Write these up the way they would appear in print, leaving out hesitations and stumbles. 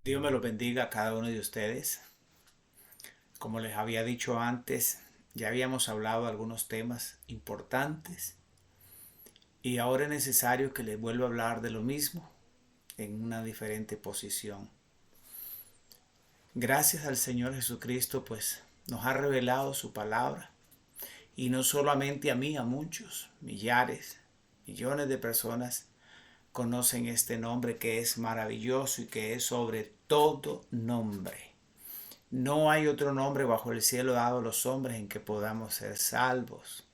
Dios me lo bendiga a cada uno de ustedes. Como les había dicho antes, ya habíamos hablado de algunos temas importantes y ahora es necesario que les vuelva a hablar de lo mismo en una diferente posición. Gracias al Señor Jesucristo, pues nos ha revelado su palabra y no solamente a mí, a muchos, millares, millones de personas conocen este nombre que es maravilloso y que es sobre todo nombre. No hay otro nombre bajo el cielo dado a los hombres en que podamos ser salvos.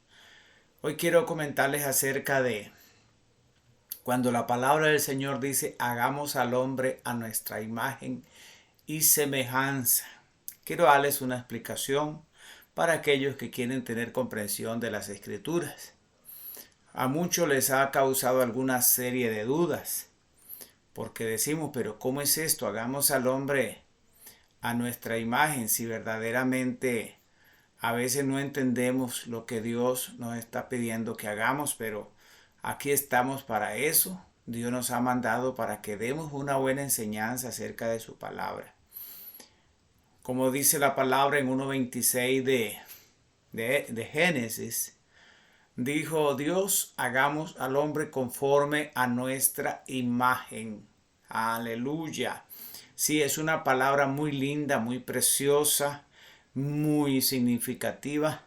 Hoy quiero comentarles acerca de cuando la palabra del Señor dice hagamos al hombre a nuestra imagen y semejanza. Quiero darles una explicación para aquellos que quieren tener comprensión de las Escrituras. A muchos les ha causado alguna serie de dudas, porque decimos, pero ¿cómo es esto? Hagamos al hombre a nuestra imagen, si verdaderamente a veces no entendemos lo que Dios nos está pidiendo que hagamos, pero aquí estamos para eso. Dios nos ha mandado para que demos una buena enseñanza acerca de su palabra. Como dice la palabra en 1.26 de Génesis, dijo Dios, hagamos al hombre conforme a nuestra imagen. Aleluya. Sí, es una palabra muy linda, muy preciosa, muy significativa,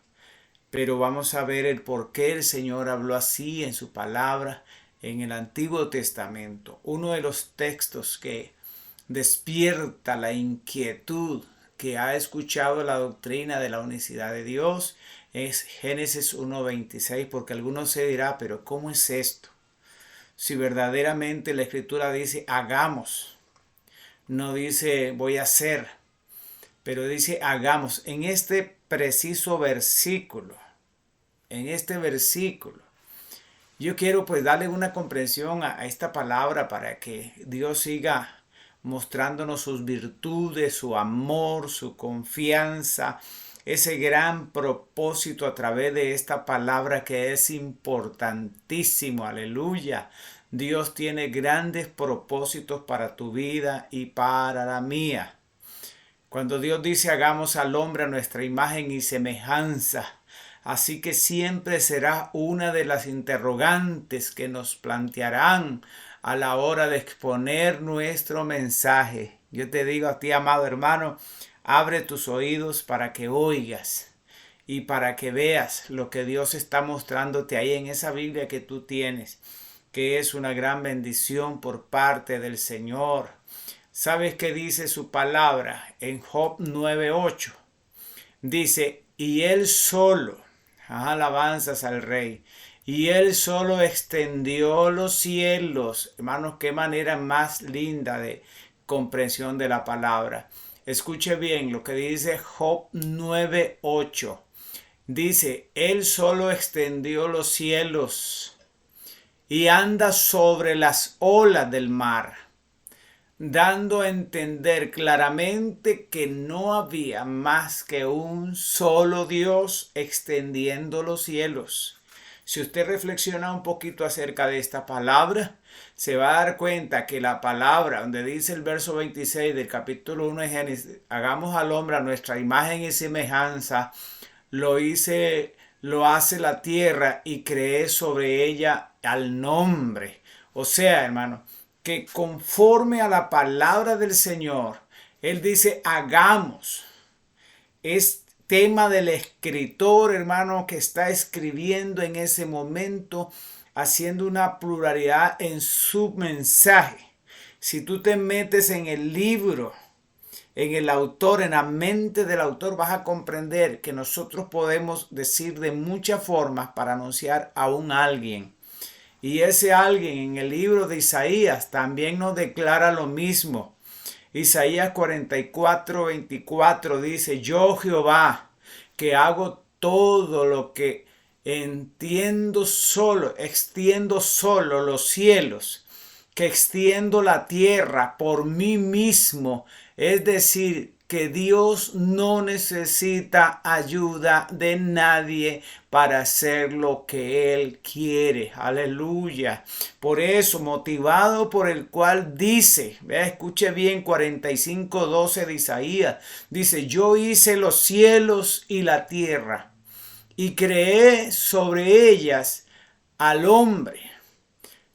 pero vamos a ver el por qué el Señor habló así en su palabra en el Antiguo Testamento. Uno de los textos que despierta la inquietud que ha escuchado la doctrina de la unicidad de Dios es Génesis 1.26, porque algunos se dirá, pero ¿cómo es esto? Si verdaderamente la Escritura dice hagamos, no dice voy a hacer, pero dice hagamos. En este preciso versículo, yo quiero pues darle una comprensión a esta palabra para que Dios siga mostrándonos sus virtudes, su amor, su confianza, ese gran propósito a través de esta palabra que es importantísimo. Aleluya. Dios tiene grandes propósitos para tu vida y para la mía. Cuando Dios dice hagamos al hombre a nuestra imagen y semejanza, así que siempre será una de las interrogantes que nos plantearán a la hora de exponer nuestro mensaje. Yo te digo a ti, amado hermano, abre tus oídos para que oigas y para que veas lo que Dios está mostrándote ahí en esa Biblia que tú tienes, que es una gran bendición por parte del Señor. ¿Sabes qué dice su palabra en Job 9:8? Dice, y él solo, alabanzas al rey, y él solo extendió los cielos. Hermanos, qué manera más linda de comprensión de la palabra. Escuche bien lo que dice Job 9:8. Dice, él solo extendió los cielos y anda sobre las olas del mar, dando a entender claramente que no había más que un solo Dios extendiendo los cielos. Si usted reflexiona un poquito acerca de esta palabra, se va a dar cuenta que la palabra, donde dice el verso 26 del capítulo 1 de Génesis, hagamos al hombre a nuestra imagen y semejanza, lo hace la tierra y cree sobre ella al nombre. O sea, hermano, que conforme a la palabra del Señor, Él dice, hagamos. Es tema del escritor, hermano, que está escribiendo en ese momento, haciendo una pluralidad en su mensaje. Si tú te metes en el libro, en el autor, en la mente del autor, vas a comprender que nosotros podemos decir de muchas formas para anunciar a un alguien. Y ese alguien en el libro de Isaías también nos declara lo mismo. Isaías 44:24 dice, yo Jehová, que hago todo lo que extiendo solo los cielos, que extiendo la tierra por mí mismo, es decir, que Dios no necesita ayuda de nadie para hacer lo que Él quiere. Aleluya. Por eso, motivado por el cual dice, vea, escuche bien, 45:12 de Isaías, dice: yo hice los cielos y la tierra y creé sobre ellas al hombre.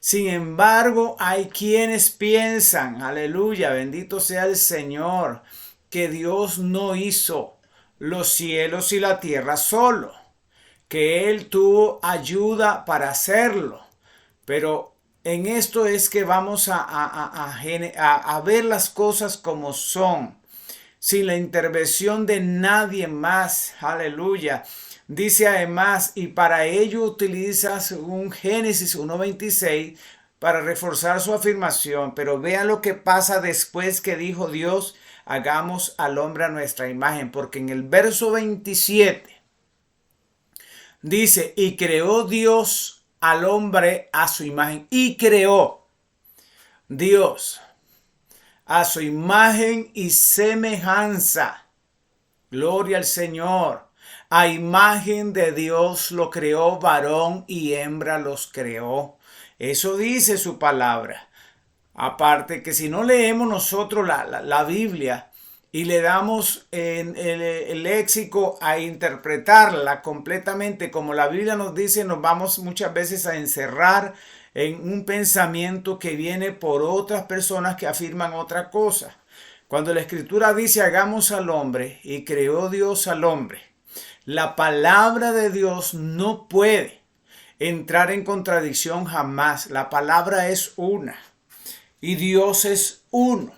Sin embargo, hay quienes piensan, aleluya, bendito sea el Señor, que Dios no hizo los cielos y la tierra solo, que Él tuvo ayuda para hacerlo. Pero en esto es que vamos a ver las cosas como son, sin la intervención de nadie más, aleluya. Dice además, y para ello utiliza un Génesis 1:26 para reforzar su afirmación. Pero vean lo que pasa después que dijo Dios: hagamos al hombre a nuestra imagen. Porque en el verso 27 dice: y creó Dios al hombre a su imagen. Y creó Dios a su imagen y semejanza. Gloria al Señor. A imagen de Dios lo creó, varón y hembra los creó. Eso dice su palabra. Aparte que si no leemos nosotros la Biblia y le damos el léxico a interpretarla completamente como la Biblia nos dice, nos vamos muchas veces a encerrar en un pensamiento que viene por otras personas que afirman otra cosa. Cuando la Escritura dice: hagamos al hombre, y creó Dios al hombre, la palabra de Dios no puede entrar en contradicción jamás. La palabra es una y Dios es uno.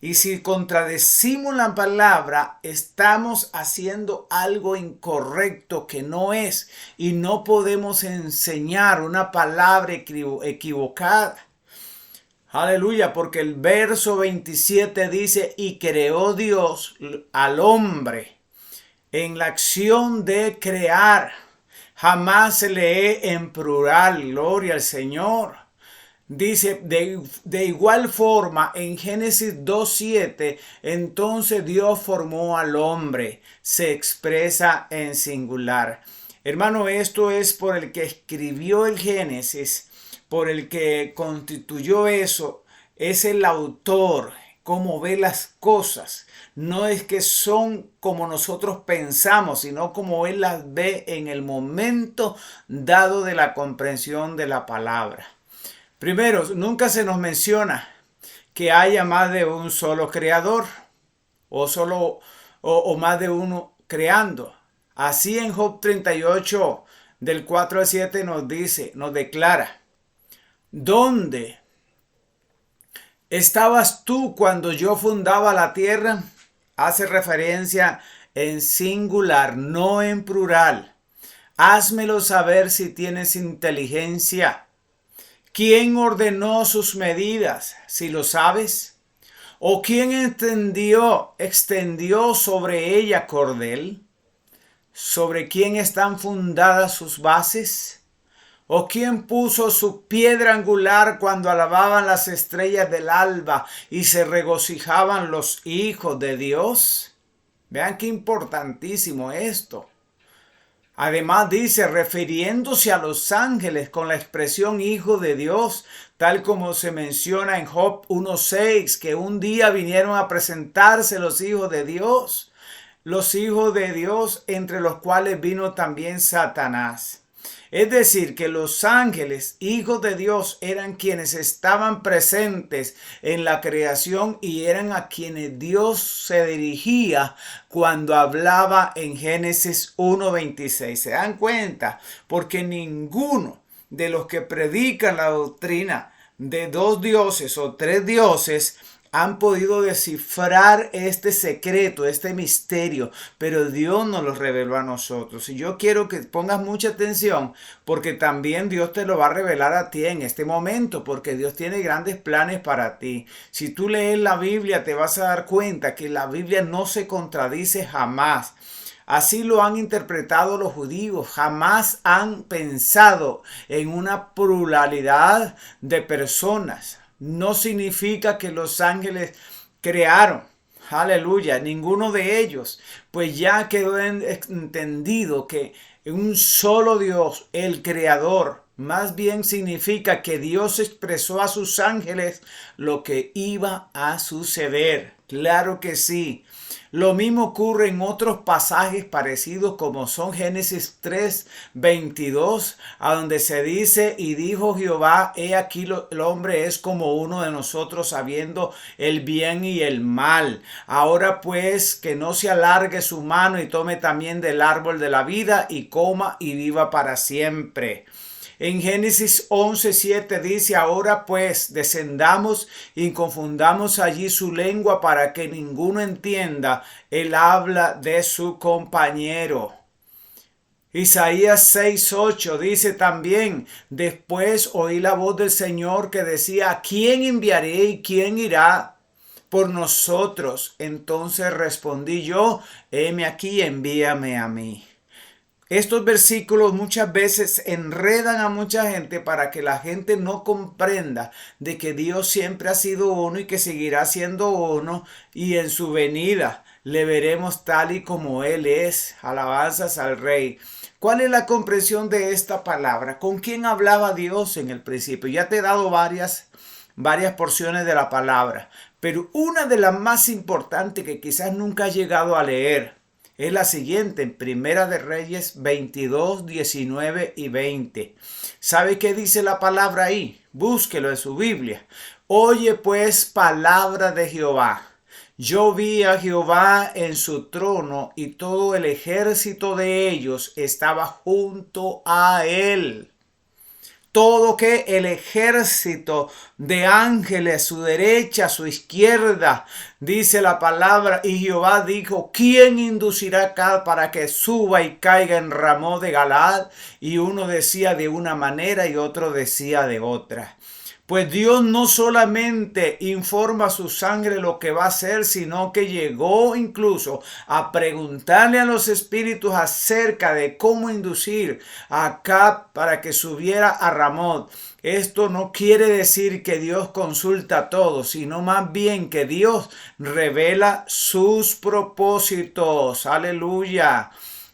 Y si contradecimos la palabra, estamos haciendo algo incorrecto que no es, y no podemos enseñar una palabra equivocada. Aleluya, porque el verso 27 dice: y creó Dios al hombre en la acción de crear. Jamás se lee en plural, gloria al Señor. Dice, de igual forma, en Génesis 2:7, entonces Dios formó al hombre. Se expresa en singular. Hermano, esto es por el que escribió el Génesis, por el que constituyó eso. Es el autor, cómo ve las cosas. No es que son como nosotros pensamos, sino como Él las ve en el momento dado de la comprensión de la palabra. Primero, nunca se nos menciona que haya más de un solo creador o más de uno creando. Así en Job 38, del 4 al 7 nos dice, nos declara: ¿dónde estabas tú cuando yo fundaba la tierra? Hace referencia en singular, no en plural. Házmelo saber si tienes inteligencia. ¿Quién ordenó sus medidas, si lo sabes? ¿O quién extendió sobre ella cordel? ¿Sobre quién están fundadas sus bases? ¿O quién puso su piedra angular cuando alababan las estrellas del alba y se regocijaban los hijos de Dios? Vean qué importantísimo esto. Además dice, refiriéndose a los ángeles con la expresión hijo de Dios, tal como se menciona en Job 1:6, que un día vinieron a presentarse los hijos de Dios, entre los cuales vino también Satanás. Es decir, que los ángeles, hijos de Dios, eran quienes estaban presentes en la creación y eran a quienes Dios se dirigía cuando hablaba en Génesis 1:26. ¿Se dan cuenta? Porque ninguno de los que predican la doctrina de dos dioses o tres dioses han podido descifrar este secreto, este misterio, pero Dios nos lo reveló a nosotros. Y yo quiero que pongas mucha atención, porque también Dios te lo va a revelar a ti en este momento, porque Dios tiene grandes planes para ti. Si tú lees la Biblia, te vas a dar cuenta que la Biblia no se contradice jamás. Así lo han interpretado los judíos. Jamás han pensado en una pluralidad de personas. No significa que los ángeles crearon. Aleluya, ninguno de ellos. Pues ya quedó entendido que un solo Dios, el Creador, más bien significa que Dios expresó a sus ángeles lo que iba a suceder. Claro que sí. Lo mismo ocurre en otros pasajes parecidos como son Génesis 3:22, a donde se dice: y dijo Jehová, he aquí el hombre es como uno de nosotros, sabiendo el bien y el mal. Ahora pues que no se alargue su mano y tome también del árbol de la vida y coma y viva para siempre. En Génesis 11:7 dice: ahora pues descendamos y confundamos allí su lengua para que ninguno entienda el habla de su compañero. Isaías 6:8 dice también: después oí la voz del Señor que decía: ¿a quién enviaré y quién irá por nosotros? Entonces respondí yo: heme aquí, envíame a mí. Estos versículos muchas veces enredan a mucha gente para que la gente no comprenda de que Dios siempre ha sido uno y que seguirá siendo uno, y en su venida le veremos tal y como Él es. Alabanzas al Rey. ¿Cuál es la comprensión de esta palabra? ¿Con quién hablaba Dios en el principio? Ya te he dado varias porciones de la palabra, pero una de las más importantes que quizás nunca has llegado a leer es la siguiente, en Primera de Reyes 22, 19 y 20. ¿Sabe qué dice la palabra ahí? Búsquelo en su Biblia. Oye pues palabra de Jehová. Yo vi a Jehová en su trono y todo el ejército de ellos estaba junto a él. Todo que el ejército de ángeles, su derecha, su izquierda, dice la palabra. Y Jehová dijo: ¿quién inducirá acá para que suba y caiga en Ramón de Galaad? Y uno decía de una manera y otro decía de otra. Pues Dios no solamente informa a su sangre lo que va a hacer, sino que llegó incluso a preguntarle a los espíritus acerca de cómo inducir a Acab para que subiera a Ramón. Esto no quiere decir que Dios consulta a todos, sino más bien que Dios revela sus propósitos. Aleluya.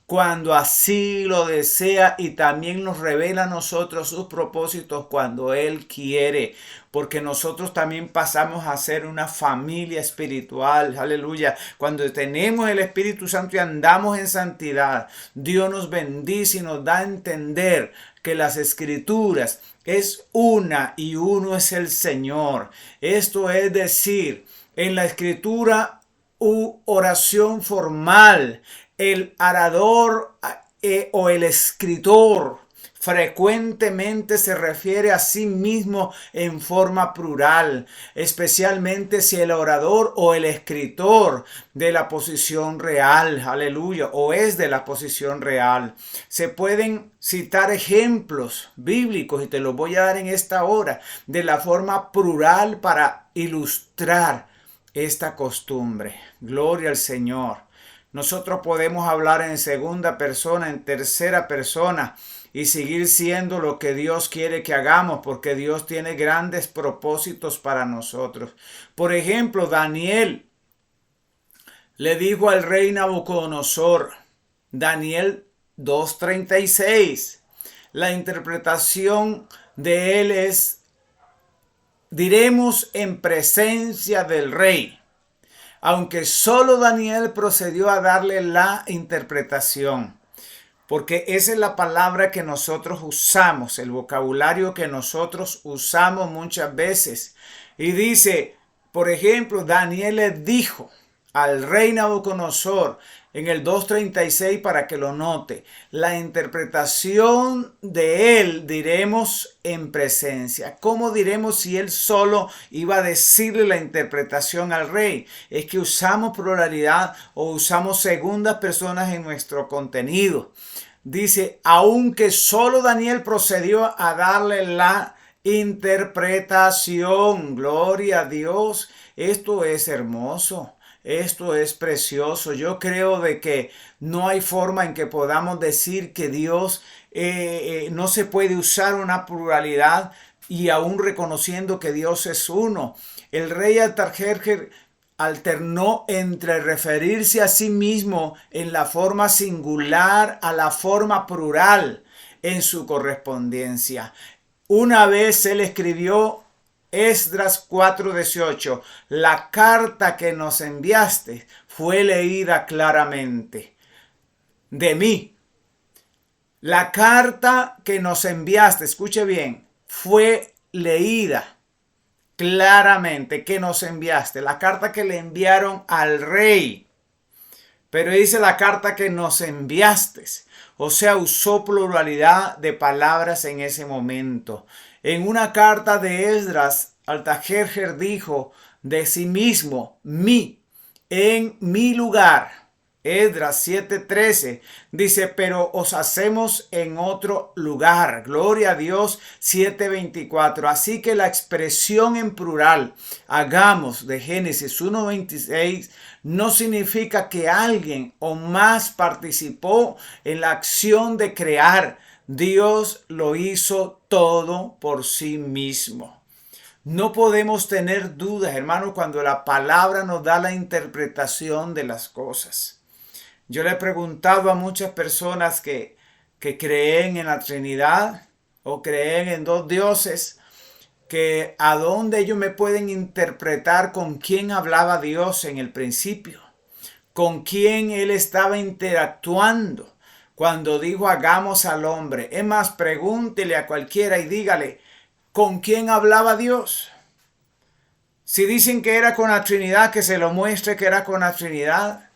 Cuando así lo desea, y también nos revela a nosotros sus propósitos cuando Él quiere, porque nosotros también pasamos a ser una familia espiritual. Aleluya. Cuando tenemos el Espíritu Santo y andamos en santidad, Dios nos bendice y nos da a entender que las Escrituras es una y uno es el Señor. Esto es decir, en la Escritura oración formal, el orador o el escritor frecuentemente se refiere a sí mismo en forma plural, especialmente si el orador o el escritor de la posición real, aleluya, o es de la posición real. Se pueden citar ejemplos bíblicos, y te los voy a dar en esta hora, de la forma plural para ilustrar esta costumbre. Gloria al Señor. Nosotros podemos hablar en segunda persona, en tercera persona, y seguir siendo lo que Dios quiere que hagamos, porque Dios tiene grandes propósitos para nosotros. Por ejemplo, Daniel le dijo al rey Nabucodonosor, Daniel 2:36, la interpretación de él es: diremos en presencia del rey. Aunque solo Daniel procedió a darle la interpretación, porque esa es la palabra que nosotros usamos, el vocabulario que nosotros usamos muchas veces. Y dice, por ejemplo, Daniel le dijo al rey Nabucodonosor en el 2:36, para que lo note, la interpretación de él diremos en presencia. ¿Cómo diremos si él solo iba a decirle la interpretación al rey? Es que usamos pluralidad o usamos segundas personas en nuestro contenido. Dice, aunque solo Daniel procedió a darle la interpretación. Gloria a Dios. Esto es hermoso. Esto es precioso. Yo creo de que no hay forma en que podamos decir que Dios no se puede usar una pluralidad, y aún reconociendo que Dios es uno. El rey Artajerjes alternó entre referirse a sí mismo en la forma singular a la forma plural en su correspondencia. Una vez él escribió Esdras 4:18, la carta que nos enviaste fue leída claramente de mí. La carta que nos enviaste, escuche bien, fue leída claramente, que nos enviaste. La carta que le enviaron al rey. Pero dice la carta que nos enviaste. O sea, usó pluralidad de palabras en ese momento. En una carta de Esdras, Artajerjes dijo de sí mismo, en mi lugar. Esdras 7:13 dice, pero os hacemos en otro lugar. Gloria a Dios 7:24. Así que la expresión en plural, hagamos de Génesis 1:26, no significa que alguien o más participó en la acción de crear. Dios lo hizo todo por sí mismo. No podemos tener dudas, hermanos, cuando la palabra nos da la interpretación de las cosas. Yo le he preguntado a muchas personas que creen en la Trinidad o creen en dos dioses, que a dónde ellos me pueden interpretar con quién hablaba Dios en el principio, con quién él estaba interactuando cuando dijo hagamos al hombre. Es más, pregúntele a cualquiera y dígale, ¿con quién hablaba Dios? Si dicen que era con la Trinidad, que se lo muestre que era con la Trinidad.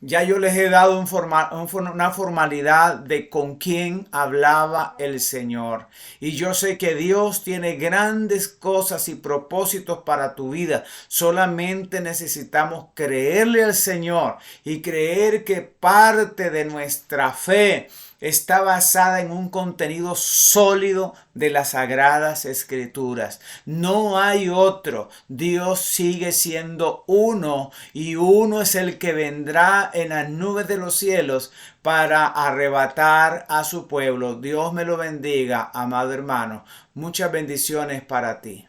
Ya yo les he dado una formalidad de con quién hablaba el Señor. Y yo sé que Dios tiene grandes cosas y propósitos para tu vida. Solamente necesitamos creerle al Señor y creer que parte de nuestra fe está basada en un contenido sólido de las Sagradas Escrituras. No hay otro. Dios sigue siendo uno y uno es el que vendrá en las nubes de los cielos para arrebatar a su pueblo. Dios me lo bendiga, amado hermano. Muchas bendiciones para ti.